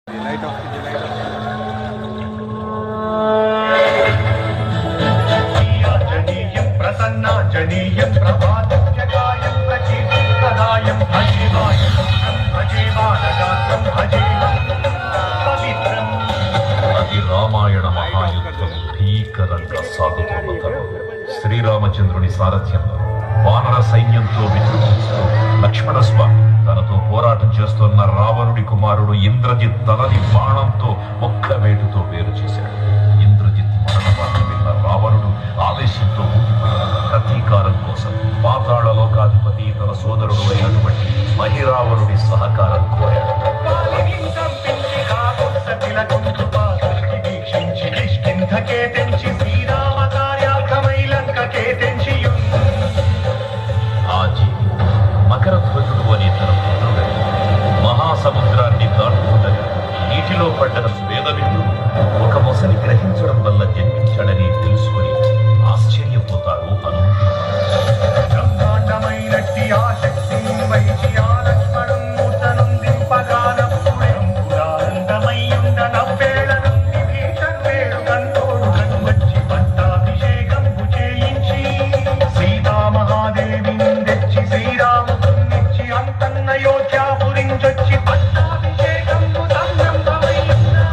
Light of कीजिए, light of जनीयं प्रसन्नाजनीयं प्रभातत्यकायं प्रकीर्तिप्रदायं भजेवायं भजेवानगात्रं भजेवं पवित्रम् అది రామాయణ మహాయుద్ధం భీకరంగా సాగుతున్న తరుణం శ్రీరామచంద్రుని సారథ్యంలో వానర సైన్యంతో విజృంభిస్తూ లక్ష్మణస్వామి తనతో పోరాటం చేస్తున్న రావణుడి కుమారుడు ఇంద్రజిత్ తలని బాణంతో ఒక్క వేటుతో వేరు చేశాడు. ఇంద్రజిత్ మరణ వార్త విన్న రావణుడు ఆవేశంతో ఊగిపోయాడు. ప్రతీకారం కోసం పాతాళ లోకాధిపతి తన సోదరుడు అయినటువంటి మహిరావణుడి సహకారం కోరాడు. ఆజీ మకరధ్వజుడు అనే తన పుత్రుడు మహాసముద్రాన్ని దాటుతుండగా నీటిలో పడ్డ వేదవిందు ఒక మొసలి గ్రహించడం వల్ల జన్మించాడని తెలుసుకుని ఆశ్చర్యపోతాడు హనుమంతుడు. బ్రహ్మాండమైనట్టి ఆశక్తి వైచి ఆ లక్ష్మణం మూర్తనుందింపగానప్పుడే పురాంతమయ్యుండ నవ్వేళ నుండి భీషణుడేడు కంటోడు వచ్చి పట్టాభిషేకంబు చేయించి సీతామహాదేవిని తెచ్చి శ్రీరామునిచ్చి అంతన్నయోధ్యాపురించొచ్చి పట్టాభిషేకంబు సంరంభమైందా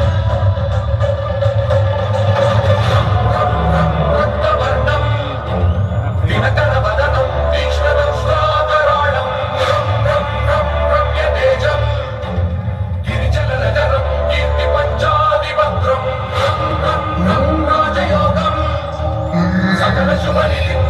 రక్తవర్ణం దినకరవదనం తీక్ష్ణదంష్ట్రాకరాళం రమ్యతేజం గిరిజలనగరం కీర్తిపంచాదిభద్రం రాజయోగం సకల శుభనిధిం